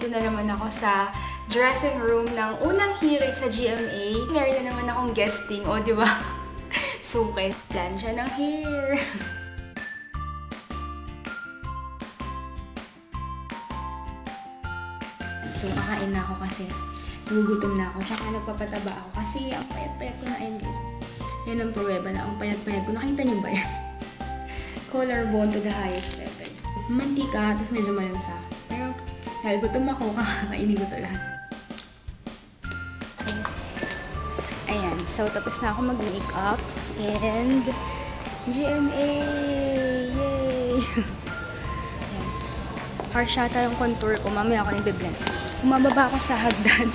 nandito na naman ako sa dressing room ng unang hirit sa GMA. Meron na naman akong guesting, o diba? Sukat. Plansya ng hair. So, kakain na ako kasi nagugutom na ako. Tsaka nagpapataba ako kasi ang payat-payat ko na. Ayun guys. Yan ang pruweba na ang payat-payat ko. Nakita niyo ba yan? Collarbone to the highest level. Mantika, tapos medyo malansa. Pero dahil gutom ako, kakainin ko to lahat. Yes. Ayan. So, tapos na ako mag-makeup. And GMA! Yay! Ayan. Harsh yata yung contour ko. Mamaya ako nang i-blend. Umababa ako sa hagdan.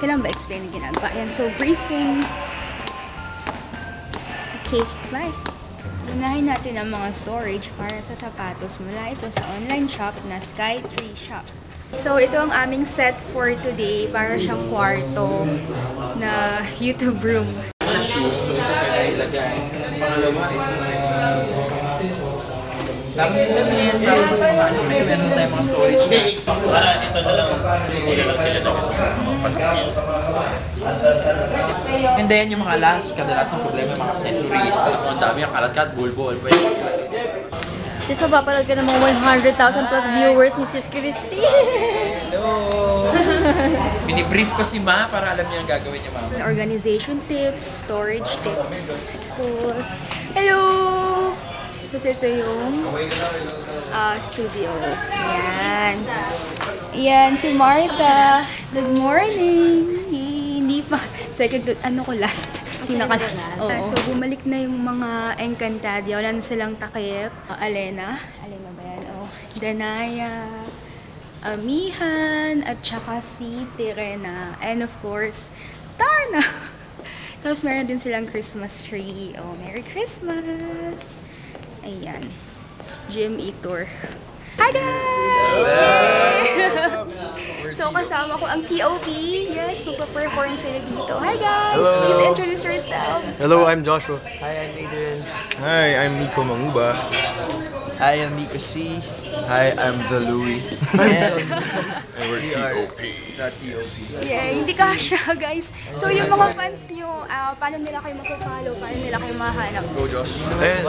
Kailangan ba explain yung ginagawa? Ayan. So, briefing. Okay. Bye! Unahin natin ang mga storage para sa sapatos mula ito sa online shop na Sky3 Shop. So, ito ang aming set for today. Para siyang kwarto na YouTube room. Mga shoes, so ito pwede ilagay. Pangalawa, ito tapos ito yan, tapos mga ano, meron tayo mga storage na. Para ito na lang, hindi lang sila And then yung mga last, kadalasang problema, mga accessories. Ako ang dami, ang kalat-kat, bulbol, pwede ilagay dito. Sis, mapapanood ka ng mga 100,000 plus viewers ni Sis Christy. Hello! Binibrief ko si Ma para alam niya ang gagawin niya, Mama. Organization tips, storage tips. Tapos, hello! Kasi ito yung studio. Yan. Yan, si Martha. Good morning! Hindi pa. Second to, ano ko last? Pinaka-last. So, bumalik na yung mga Encantadia. Wala na silang takip. Alena. Alena ba yan? Danaya. Amihan. At saka si Tirena. And of course, Tarna. Tapos meron din silang Christmas tree. Merry Christmas! Ayan. GMA tour. Hi guys! So, kasama ko ang TOP. Yes, magpa-perform sila dito. Hi guys! Hello. Please introduce yourselves. Hello, I'm Joshua. Hi, I'm Adrian. Hi, I'm Miko Manguba. Hi, I'm Miko C. Hi, I'm the Louie. And we're TOP. Not TOP. Yeah, hindi kasha guys. So, yung mga fans nyo, paano nila kayo mag-follow? Paano nila kayo mahanap? Go, Josh. And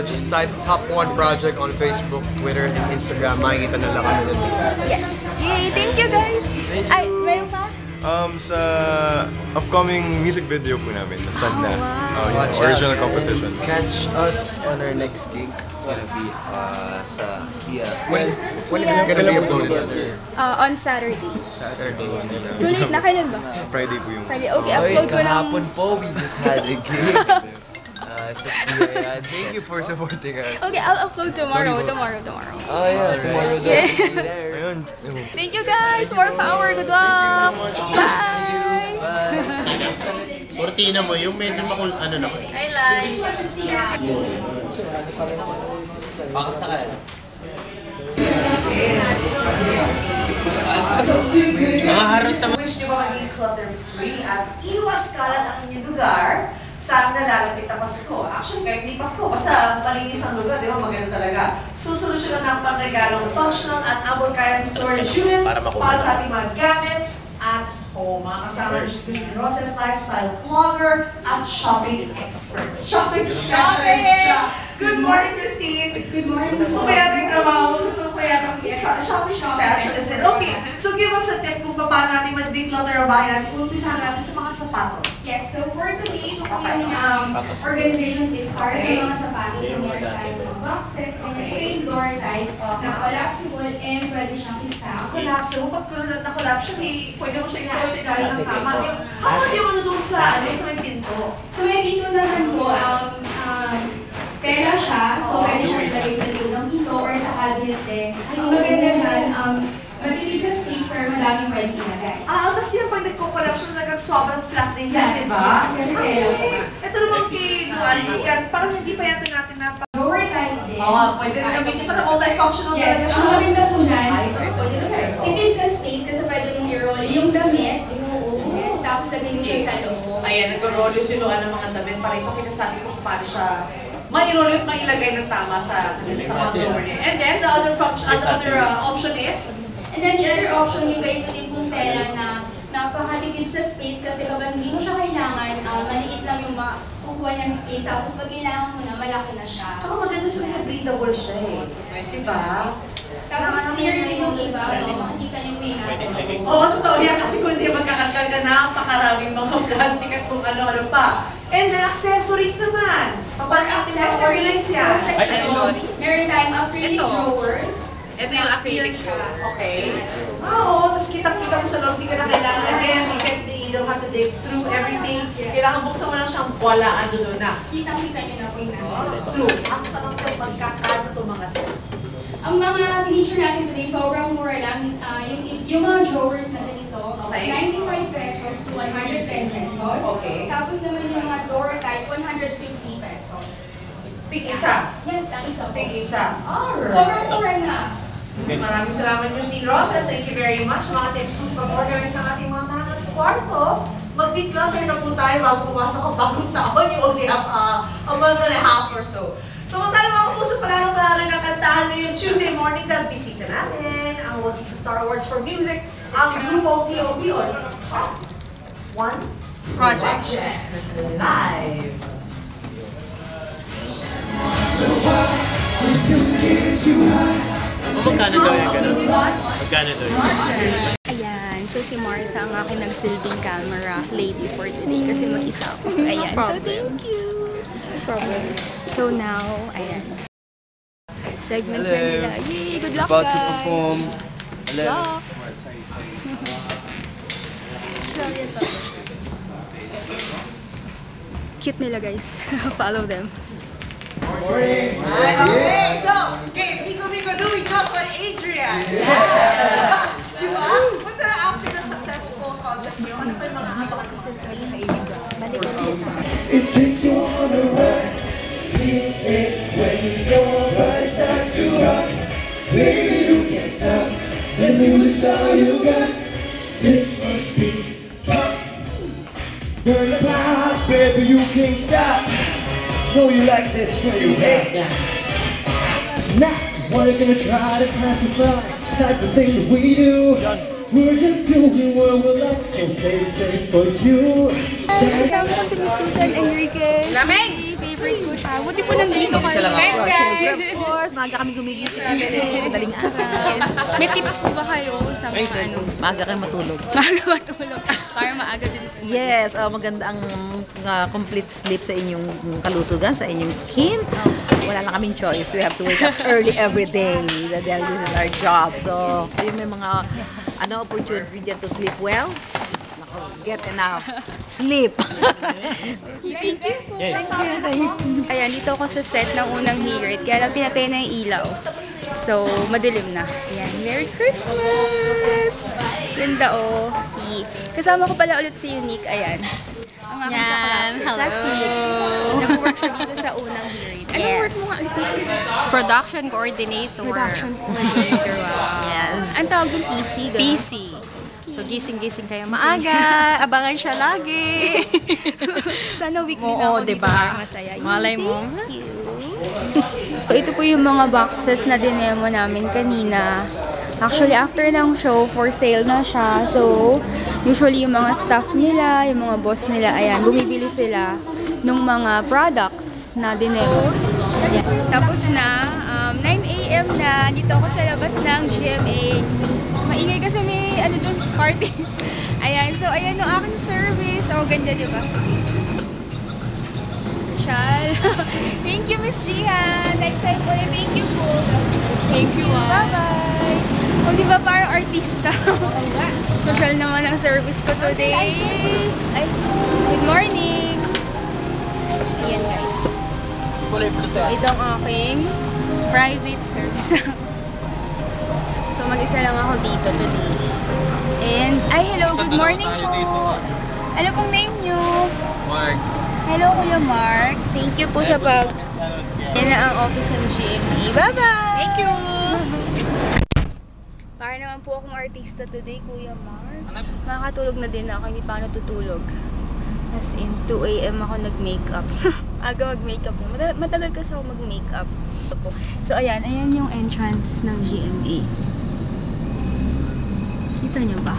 just type Top 1 Project on Facebook, Twitter, and Instagram. Makikita nila kami dun. Yes! Yay! Thank you guys! Ay, meron pa? Sa upcoming music video po namin, Sun na. Watch Original out, composition. guys. Catch us on our next gig. It's gonna be sa Kia. When is it gonna be uploaded? On Saturday. Saturday. Too late na, kailan ba? Friday po yung... Friday. Okay, Oy, upload ko lang. kahapon po, we just had a gig. Sa Kia. Thank you for supporting us. Okay, I'll upload tomorrow. Tomorrow. Oh yeah, tomorrow daw. Yeah. See you there. Ayun. Thank you guys! More power! Good luck! Bye! Bye. Cortina mo, yung medyo makul, ano na ko. Bakit na kaya? Nakaharap naman. Wish nyo ba maging clutter-free at iwas kalat ang inyong lugar sa nalalapit na Pasko? Actually, kahit hindi Pasko, basta malinis ang lugar, di ba? Maganda talaga. Susolusyonan ng pangregalong functional at abot-kayang storage units para sa ating mga gamit at mga kasama ng Christine Roses, lifestyle vlogger at shopping experts. Shopping specialist! Good morning, Christine! Good morning. Gusto ko yata yung trabaho mo. Gusto ko yata yung shopping specialist. Okay, so give us a tip kung paano natin mag-declutter ang bahay natin. Umpisahan natin sa mga sapatos. Yes, so for today, ito po yung organization tips para sa mga sapatos. So meron tayong mga boxes and ito yung door type na collapsible and pwede siyang i-stack. Collapse. Pag na-collapse siya, pwede mo siya i-store sa ilalim ng tama. How about yung ano doon sa may pinto? So yung dito naman po, tela siya, so pwede siya ilagay sa likod ng pinto or sa cabinet din. Ang maganda dyan, matipid sa space pero maraming pwedeng ilagay. Tapos yung pag nagko-collapse siya, sobrang flat din yan, di ba? Yes, kasi tela po. Ito naman kay Duani, yan, parang hindi pa yata natin na... Lower type din. Pwede rin gamitin pa na multifunctional Yes, talaga ang maganda po dyan, pwede na rin. tipid sa space kasi pwede mong i-roll yung damit. Yes, tapos lagay mo siya sa loob. Ayan, nag-roll yung siluan ng mga damit para ipakita sa atin kung paano siya mai-roll yung mailagay ng tama sa mga drawer niya. And then, the other option is And then the other option, yung ganito din pong tela na napakatipid sa space kasi kapag hindi mo siya kailangan, maliit lang yung makukuha ng space. Tapos pag kailangan mo na, malaki na siya. Tsaka maganda sa mga breathable siya eh. Diba? Tapos clear din yung iba, makikita yung way nasa. Oo, totoo yan. Kasi kung hindi magkakagkag ka, napakaraming mga plastic at kung ano-ano pa. And then accessories naman. For accessories, yan. meron tayong acrylic drawers. Ito yung acrylic drawer. Okay. Oo, tapos kita-kita mo sa loob, di ka na kailangan again, you don't have to dig through everything. Kailangan buksan mo lang siyang wala, ano doon na. Kitang-kita nyo na po yung nasa. True. Ang tanong ko, magkakano ito mga to? Ang mga feature natin today, sobrang mura lang. Yung mga drawers na ganito, Okay. 95 pesos to 110 pesos. Okay. Tapos naman yung mga drawer type, 150 pesos. Tig-isa. Yes, ang isa po. Tig-isa. Alright. Sobrang mura na. Maraming salamat, Christine Rosas. Thank you very much. Mga tips mo sa pag-organize ng ating mga tahanan at kwarto. Mag-declutter na po tayo bago pumasok ang bagong taon. You only have a month and a half or so. Samantala mga kapuso, palaro-palaro ng kantahan ngayong Tuesday morning dahil bisita natin ang working sa Star Awards for Music, ang Grupo TOB on Top 1 Project Live. Magkano daw yung gano'n? Magkano daw yung Ayan, so si Martha ang aking nagsilbing camera lady for today kasi mag-isa ako. Ayan, so thank you. Ayan. So now, ayan. Segment na nila. Yay, good luck About guys. to perform. Good luck. Cute nila guys. Follow them. Okay, so, game, Miko, Louie, Joshua, and Adrian. Diba? Punta na after ng successful concert niyo, ano pa yung mga napakasusunod na kaibigan? Balikan nila. It takes you on the run. Feel it when your body starts to rock. Baby, you can't stop. The music's all you got. This must be pop. Burn the cloud, baby, you can't stop. Know you like this, know you hate that. Now, we're gonna try to classify the type of thing that we do. We're just doing what we like and say the same for you. Kasama ko si Miss Susan Enriquez. Lamig! Favorite ko siya. Buti po nandito kayo. Thanks, guys! Of course, maaga kami gumigising kami rin. Madaling araw. May tips po ba kayo sa mga ano? Maaga kayo matulog. Maaga matulog. Para maaga din po. Yes, maganda ang complete sleep sa inyong kalusugan, sa inyong skin. Wala lang kaming choice. We have to wake up early every day. Dahil this is our job. So, yung may mga opportunity dyan to sleep well. Get enough sleep. Thank you po. Thank you. Ayan, dito ako sa set ng unang Hear It. Kaya lang pinatay na yung ilaw. So, madilim na. Ayan, Merry Christmas! Ganda oh. Kasama ko pala ulit si Unique. Ayan. Ang aking classmate. Nag-work siya dito sa unang Hear It. Anong work mo nga ulit dito? Production coordinator. Production coordinator. Wow. Yes. Ang tawag yung PC. PC. So, gising-gising kayo maaga. Abangan siya lagi. Sana weekly na ako dito para masaya. Malay mo. Thank you. So, ito po yung mga boxes na dinemo namin kanina. Actually, after ng show, for sale na siya. So, usually yung mga staff nila, yung mga boss nila, ayan, bumibili sila ng mga products na dinemo. Yes. Tapos na, 9 a.m. na, dito ako sa labas ng GMA. Maingay kasi may doon, party. Ayan, so ayan yung aking service. Oh, ganda, di ba? Shal. Thank you, Miss Jihan. Next time ulit, thank you po. Thank you. Bye-bye. Oh, di ba parang artista? Social naman ang service ko today. Ay, good morning. Ayan, guys. So, ito ang aking private service. So, mag-isa lang ako dito today. And, hello, good morning po. Ano pong name nyo? Mark. Hello, Kuya Mark. Thank you po sa yan na ang office ng GMA. Bye-bye! Thank you! Para naman po akong artista today, Kuya Mark. Makakatulog na din ako, hindi pa ako natutulog. As in, 2 a.m. ako nag-makeup. Aga mag-makeup mo. Matagal kasi ako mag-makeup. So, ayan yung entrance ng GMA. Kita nyo ba?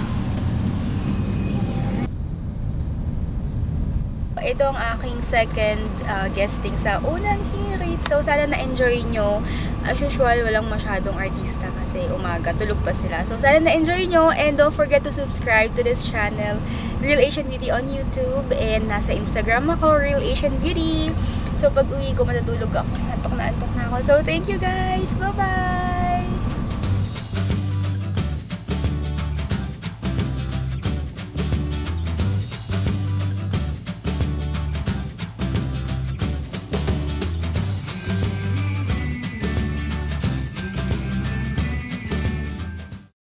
Ito ang aking second guesting sa unang hirit. So, sana na-enjoy nyo. As usual, walang masyadong artista kasi umaga, tulog pa sila. So, sana na-enjoy nyo. And don't forget to subscribe to this channel, Real Asian Beauty on YouTube. And nasa Instagram ako, Real Asian Beauty. So, pag uwi ko, matutulog ako. Antok na ako. So, thank you guys. Bye-bye!